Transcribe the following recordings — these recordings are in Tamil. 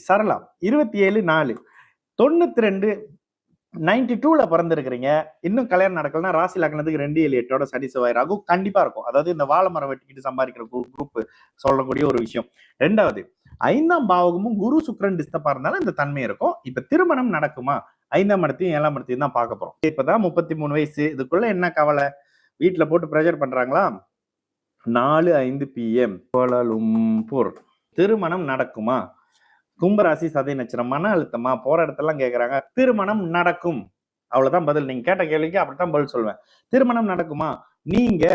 சரளா 27/4 92 92ல பிறந்திருக்கிறீங்க. இன்னும் கல்யாணம் நடக்கலன்னா ராசி லக்னத்துக்கு 2, 7, 8 சனி செவ்வாய் ராகு கண்டிப்பா இருக்கும். அதாவது இந்த வாழை மரம் வெட்டிக்கிட்டு சம்பாதிக்கிற குரூப் சொல்லக்கூடிய ஒரு விஷயம். 2வது 5ஆம் பாவகமும் குரு சுக்கிரன் டிஸ்டர்பா இருந்தாலும் இந்த தன்மை இருக்கும். இப்ப திருமணம் நடக்குமா? 5ஆம் இடத்தையும் 7ஆம் இடத்தையும் தான் பார்க்க போறோம். இப்பதான் 33 வயசு. இதுக்குள்ள என்ன கவலை? வீட்டுல போட்டு பிரஷர் பண்றாங்களா? 4:05 PM கோலாலும்பூர். திருமணம் நடக்குமா? கும்பராசி சதய நட்சத்திரம். மன அழுத்தமா? போற இடத்தெல்லாம் கேட்கறாங்க. திருமணம் நடக்கும். அவ்வளவுதான் பதில். நீங்க கேட்ட கேள்விக்கு அப்படித்தான் பதில் சொல்வேன். திருமணம் நடக்குமா? நீங்க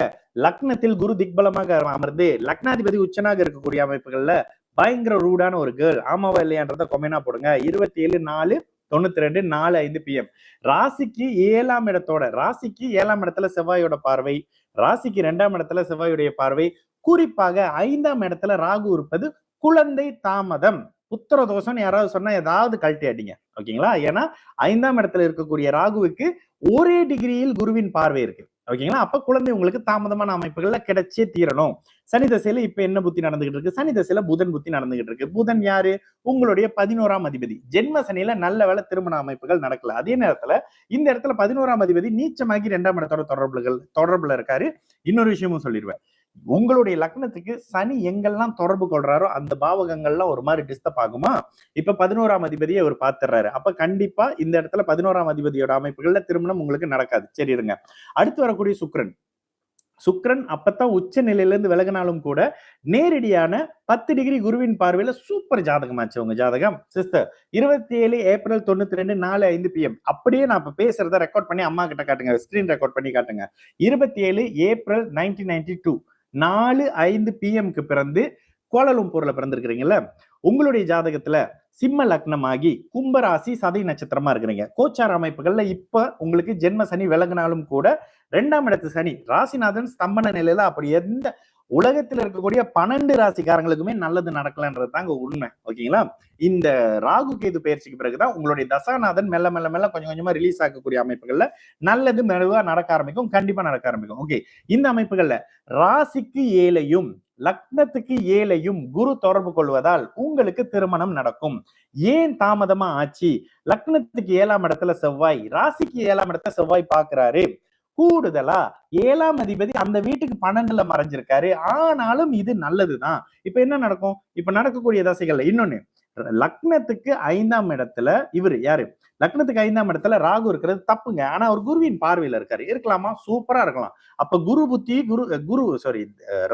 லக்னத்தில் குரு திக்பலமாக அமர்ந்து லக்னாதிபதி உச்சனாக இருக்கக்கூடிய அமைப்புகள்ல பயங்கர ரூடான ஒரு கேர்ள். ஆமாவா இல்லையான்றத கொமெண்டா போடுங்க. 27/4/92 4:05 PM. ராசிக்கு 7ஆம் இடத்தோட ராசிக்கு 7ஆம் இடத்துல செவ்வாயோட பார்வை, ராசிக்கு 2ஆம் இடத்துல செவ்வாயுடைய பார்வை, குறிப்பாக 5ஆம் இடத்துல ராகு இருப்பது குழந்தை தாமதம். புத்திர தோஷம் யாராவது சொன்னா ஏதாவது கழட்டி அடிங்க. ஓகேங்களா? ஏன்னா 5ஆம் இடத்துல இருக்கக்கூடிய ராகுவுக்கு ஒரே டிகிரியில் குருவின் பார்வை இருக்கு. ஓகேங்களா? அப்ப குழந்தை உங்களுக்கு தாமதமான அமைப்புகள்ல கிடைச்சே தீரணும். சனி தசையில இப்ப என்ன புத்தி நடந்துகிட்டு இருக்கு? சனி தசையில புதன் புத்தி நடந்துகிட்டு இருக்கு. புதன் யாரு? உங்களுடைய 11ஆம் அதிபதி. ஜென்ம சனியில நல்ல வேலை திருமண அமைப்புகள் நடக்கல. அதே நேரத்துல இந்த இடத்துல 11ஆம் அதிபதி நீச்சமாகி 2ஆம் இடத்தோட தொடர்புல இருக்காரு. இன்னொரு விஷயமும் சொல்லிடுவேன். உங்களுடைய லக்னத்துக்கு சனி எங்கெல்லாம் தொடர்பு கொள்றாரோ அந்த பாவகங்கள்லாம் ஒரு மாதிரி டிஸ்டர்ப் ஆகுமா? இப்ப 11ஆம் அதிபதியை அவர் பார்த்துறாரு. அப்ப கண்டிப்பா இந்த இடத்துல 11ஆம் அதிபதியோட அமைப்புகள்ல திருமணம் உங்களுக்கு நடக்காது. சரி இருங்க. அடுத்து வரக்கூடிய சுக்கிரன். சுக்கிரன் அப்பதான் உச்ச நிலையில இருந்து விலகினாலும் கூட நேரடியான 10 டிகிரி குருவின் பார்வையில சூப்பர் ஜாதகமாச்சு உங்க ஜாதகம். Sister 27 April 92 4:05 PM. அப்படியே நான் இப்ப பேசுறத ரெக்கார்ட் பண்ணி அம்மா கிட்ட காட்டுங்க. ஸ்கிரீன் ரெக்கார்ட் பண்ணி காட்டுங்க. 27 ஏப்ரல் 1992 4:05 PMக்கு பிறந்து கோலாலும்பூர்ல பிறந்திருக்கிறீங்கல்ல. உங்களுடைய ஜாதகத்துல சிம்ம லக்னமாகி கும்பராசி சதை நட்சத்திரமா இருக்கிறீங்க. கோச்சார அமைப்புகள்ல இப்ப உங்களுக்கு ஜென்ம சனி விலகினாலும் கூட 2ஆம் இடத்து சனி ராசிநாதன் ஸ்தம்பன நிலையில அப்படி எந்த உலகத்தில் இருக்கக்கூடிய 12 ராசிக்காரங்களுக்குமே நல்லது நடக்கலன்றது தாங்க உண்மை. ஓகேங்களா? இந்த ராகு கேது பயிற்சிக்கு பிறகுதான் உங்களுடைய தசாநாதன் மெல்ல மெல்ல மெல்ல கொஞ்சம் கொஞ்சமா ரிலீஸ் ஆகக்கூடிய அமைப்புகள்ல நல்லது மெதுவா நடக்க ஆரம்பிக்கும். கண்டிப்பா நடக்க ஆரம்பிக்கும். ஓகே, இந்த அமைப்புகள்ல ராசிக்கு 7ஐயும் லக்னத்துக்கு 7ஐயும் குரு தொடர்பு கொள்வதால் உங்களுக்கு திருமணம் நடக்கும். ஏன் தாமதமா ஆச்சு? லக்னத்துக்கு 7ஆம் இடத்துல செவ்வாய், ராசிக்கு 7ஆம் இடத்துல செவ்வாய் பாக்குறாரு. கூடுதலா 7ஆம் அதிபதி அந்த வீட்டுக்கு 12ல மறைஞ்சிருக்காரு. ஆனாலும் இது நல்லதுதான். இப்ப என்ன நடக்கும்? இப்ப நடக்கக்கூடிய தசைகள்ல இன்னொன்னு, லக்னத்துக்கு 5ஆம் இடத்துல இவரு யாரு? லக்னத்துக்கு 5ஆம் இடத்துல ராகு இருக்கிறது தப்புங்க. ஆனா அவர் குருவின் பார்வையில இருக்காரு. இருக்கலாமா? சூப்பரா இருக்கலாம். அப்ப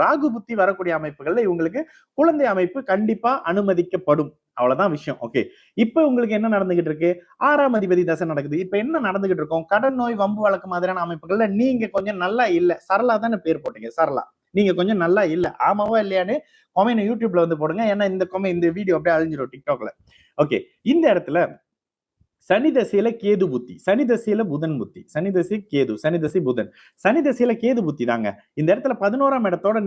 ராகு புத்தி வரக்கூடிய அமைப்புகள்ல இவங்களுக்கு குழந்தை அமைப்பு கண்டிப்பா அனுமதிக்கப்படும். அவ்வளவுதான் விஷயம். ஓகே, இப்ப உங்களுக்கு என்ன நடந்துகிட்டு இருக்கு? 6ஆம் அதிபதி தசை நடக்குது. இப்ப என்ன நடந்துகிட்டு இருக்கும்? கடன் நோய் வம்பு வழக்கு மாதிரியான அமைப்புகள்ல நீங்க கொஞ்சம் நல்லா இல்ல. சரளா தானே பேர் போட்டீங்க. சரளா நீங்க கொஞ்சம் நல்லா இல்ல. ஆமாவா இல்லையான்னு கொமெண்ட் யூடியூப்ல வந்து போடுங்க. ஏன்னா இந்த வீடியோ அப்படியே அழிஞ்சிடும் டிக்டாக்ல. ஓகே, இந்த இடத்துல சனி தசையில கேது புத்தி, சனி தசையில புதன் புத்தி, சனி தசை கேது, சனி தசை புதன், சனி தசையில கேது புத்தி தாங்க. இந்த இடத்துல 11ஆம் இடத்தோட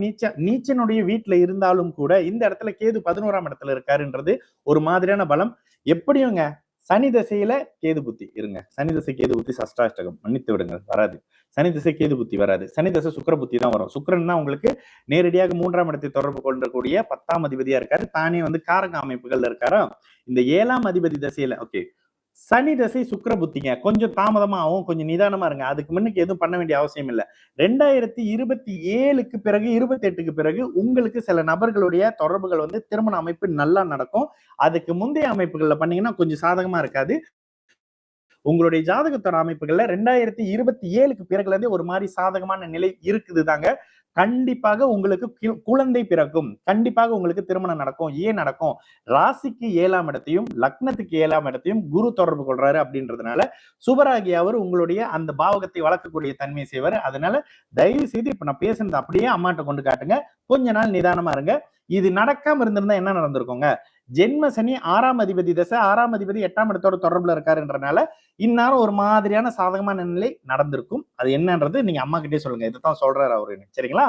நீச்சனுடைய வீட்டுல இருந்தாலும் கூட இந்த இடத்துல கேது 11ஆம் இடத்துல இருக்காருன்றது ஒரு மாதிரியான பலம். எப்படியுங்க சனி தசையில கேது புத்தி இருங்க. சனி தசை கேது புத்தி சஷ்டாஷ்டகம், மன்னித்து விடுங்கள், வராது. சனி தசை கேது புத்தி வராது. சனி தசை சுக்கிர புத்தி தான் வரும். சுக்கிரன் தான் உங்களுக்கு நேரடியாக 3ஆம் இடத்தை தொடர்பு கொள்ளக்கூடிய 10ஆம் அதிபதியா இருக்காரு. தானே வந்து காரக அமைப்புகள்ல இருக்காரா. இந்த 7ஆம் அதிபதி தசையில ஓகே, சனி தசை சுக்கிர புத்திங்க. கொஞ்சம் தாமதமா ஆகும். கொஞ்சம் நிதானமா இருங்க. அதுக்கு முன்னுக்கு எதுவும் பண்ண வேண்டிய அவசியம் இல்லை. 2027க்கு பிறகு 28க்கு பிறகு உங்களுக்கு சில நபர்களுடைய தொடர்புகள் வந்து திருமண அமைப்பு நல்லா நடக்கும். அதுக்கு முந்தைய அமைப்புகள்ல பண்ணீங்கன்னா கொஞ்சம் சாதகமா இருக்காது. உங்களுடைய ஜாதகத்தோட அமைப்புகள்ல 2027க்கு பிறகுல இருந்தே ஒரு மாதிரி சாதகமான நிலை இருக்குது தாங்க. கண்டிப்பாக உங்களுக்கு குழந்தை பிறக்கும். கண்டிப்பாக உங்களுக்கு திருமணம் நடக்கும். ஏன் நடக்கும்? ராசிக்கு 7ஆம் இடத்தையும் லக்னத்துக்கு 7ஆம் இடத்தையும் குரு தொடர்பு கொள்றாரு அப்படின்றதுனால சுபராகி அவர் உங்களுடைய அந்த பாவகத்தை வளர்க்கக்கூடிய தன்மையை செய்வாரு. அதனால தயவு செய்து இப்ப நான் பேசுனது அப்படியே அம்மாட்ட கொண்டு காட்டுங்க. கொஞ்ச நாள் நிதானமா இருங்க. இது நடக்காம இருந்திருந்தா என்ன நடந்திருக்குங்க? ஜென்ம சனி 6ஆம் அதிபதி தசை, 6ஆம் அதிபதி 8ஆம் இடத்தோட தொடர்புல இருக்காருன்றனால இந்நேரம் ஒரு மாதிரியான சாதகமான நிலை நடந்திருக்கும். அது என்னன்றது நீங்க அம்மா கிட்டே சொல்லுங்க. இதுதான் சொல்றாரு அவரு. சரிங்களா?